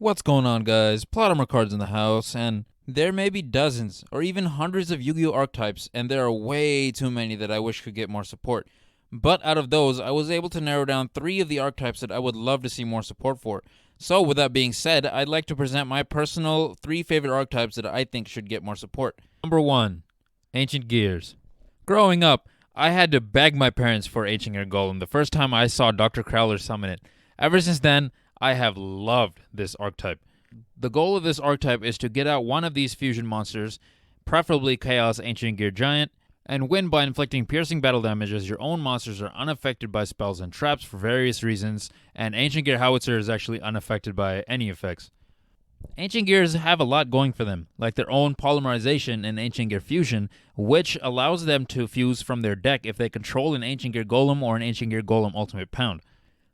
What's going on, guys? PlotArmorCards in the house, and there may be dozens or even hundreds of Yu-Gi-Oh! Archetypes, and there are way too many that I wish could get more support. But out of those, I was able to narrow down 3 of the archetypes that I would love to see more support for. So, with that being said, I'd like to present my personal 3 favorite archetypes that I think should get more support. Number 1. Ancient Gears. Growing up, I had to beg my parents for Ancient Gear Golem the first time I saw Dr. Crowler summon it. Ever since then, I have loved this archetype. The goal of this archetype is to get out one of these fusion monsters, preferably Chaos Ancient Gear Giant, and win by inflicting piercing battle damage as your own monsters are unaffected by spells and traps for various reasons, and Ancient Gear Howitzer is actually unaffected by any effects. Ancient Gears have a lot going for them, like their own polymerization and Ancient Gear Fusion, which allows them to fuse from their deck if they control an Ancient Gear Golem or an Ancient Gear Golem Ultimate Pound.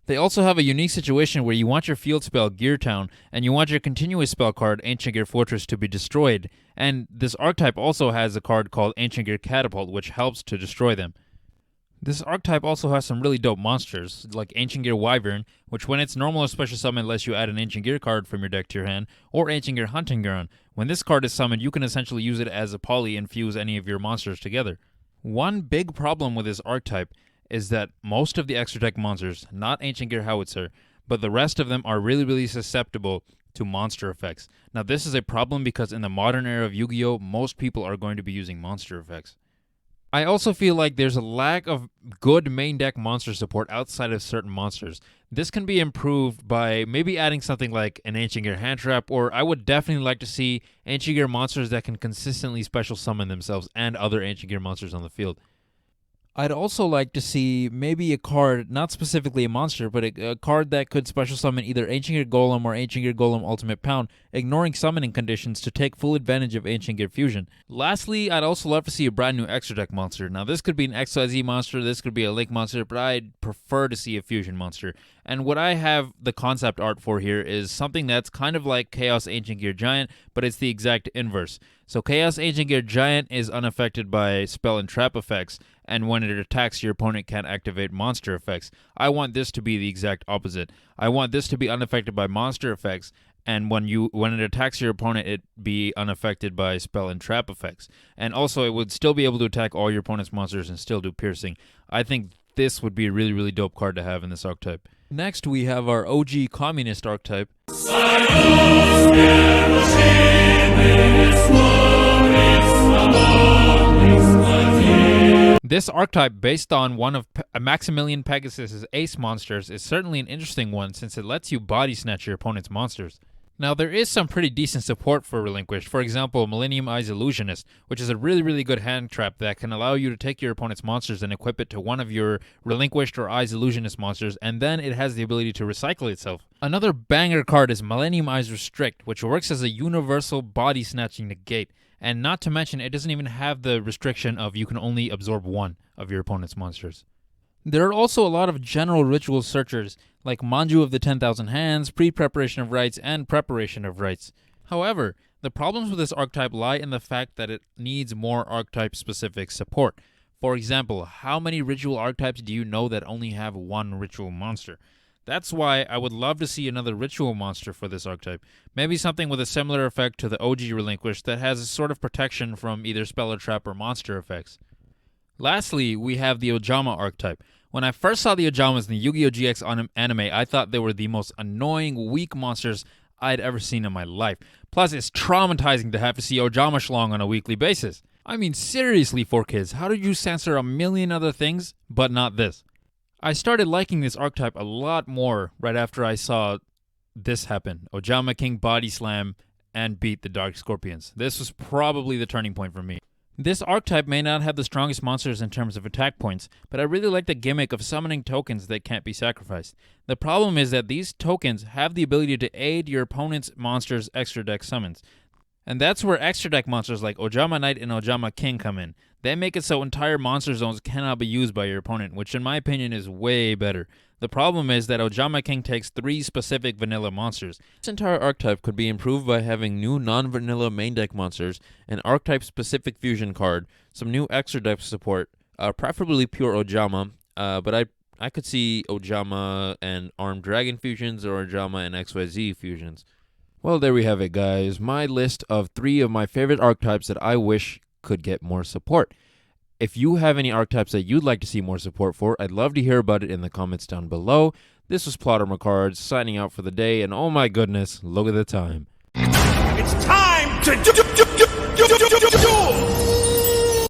They also have a unique situation where you want your field spell Gear Town, and you want your continuous spell card Ancient Gear Fortress to be destroyed, and this archetype also has a card called Ancient Gear Catapult, which helps to destroy them. This archetype also has some really dope monsters, like Ancient Gear Wyvern, which when it's normal or special summon lets you add an Ancient Gear card from your deck to your hand, or Ancient Gear Hunting Ground. When this card is summoned, you can essentially use it as a poly and fuse any of your monsters together. One big problem with this archetype is that most of the extra deck monsters, not Ancient Gear Howitzer, but the rest of them are really susceptible to monster effects. Now this is a problem because in the modern era of Yu-Gi-Oh, most people are going to be using monster effects. I also feel like there's a lack of good main deck monster support outside of certain monsters. This can be improved by maybe adding something like an Ancient Gear Hand Trap, or I would definitely like to see Ancient Gear monsters that can consistently special summon themselves and other Ancient Gear monsters on the field. I'd also like to see maybe a card, not specifically a monster, but a card that could special summon either Ancient Gear Golem or Ancient Gear Golem Ultimate Pound, ignoring summoning conditions to take full advantage of Ancient Gear Fusion. Lastly, I'd also love to see a brand new extra deck monster. Now this could be an XYZ monster, this could be a Lake monster, but I'd prefer to see a fusion monster. And what I have the concept art for here is something that's kind of like Chaos Ancient Gear Giant, but it's the exact inverse. So Chaos Ancient Gear Giant is unaffected by spell and trap effects, and when it attacks, your opponent can't activate monster effects. I want this to be the exact opposite. I want this to be unaffected by monster effects, and when it attacks your opponent, it be unaffected by spell and trap effects. And also, it would still be able to attack all your opponent's monsters and still do piercing. I think this would be a really dope card to have in this archetype. Next, we have our OG Communist archetype. This archetype, based on one of Maximilian Pegasus' ace monsters, is certainly an interesting one since it lets you body snatch your opponent's monsters. Now, there is some pretty decent support for Relinquished. For example, Millennium Eyes Illusionist, which is a really good hand trap that can allow you to take your opponent's monsters and equip it to one of your Relinquished or Eyes Illusionist monsters, and then it has the ability to recycle itself. Another banger card is Millennium Eyes Restrict, which works as a universal body snatching negate. And not to mention, it doesn't even have the restriction of you can only absorb one of your opponent's monsters. There are also a lot of general ritual searchers, like Manju of the 10,000 Hands, Pre-Preparation of Rites, and Preparation of Rites. However, the problems with this archetype lie in the fact that it needs more archetype-specific support. For example, how many ritual archetypes do you know that only have one ritual monster? That's why I would love to see another ritual monster for this archetype. Maybe something with a similar effect to the OG Relinquished that has a sort of protection from either spell or trap or monster effects. Lastly, we have the Ojama archetype. When I first saw the Ojamas in the Yu-Gi-Oh! GX anime, I thought they were the most annoying, weak monsters I'd ever seen in my life. Plus, it's traumatizing to have to see Ojama Schlong on a weekly basis. I mean, seriously, 4Kids, how did you censor a million other things, but not this? I started liking this archetype a lot more right after I saw this happen. Ojama King body slam and beat the Dark Scorpions. This was probably the turning point for me. This archetype may not have the strongest monsters in terms of attack points, but I really like the gimmick of summoning tokens that can't be sacrificed. The problem is that these tokens have the ability to aid your opponent's monster's extra deck summons. And that's where extra deck monsters like Ojama Knight and Ojama King come in. They make it so entire monster zones cannot be used by your opponent, which in my opinion is way better. The problem is that Ojama King takes 3 specific vanilla monsters. This entire archetype could be improved by having new non-vanilla main deck monsters, an archetype-specific fusion card, some new extra deck support, preferably pure Ojama, but I could see Ojama and Armed Dragon fusions or Ojama and XYZ fusions. Well, there we have it, guys. My list of 3 of my favorite archetypes that I wish could get more support. If you have any archetypes that you'd like to see more support for, I'd love to hear about it in the comments down below. This was PlotArmorCards signing out for the day, and oh my goodness, look at the time. It's time to do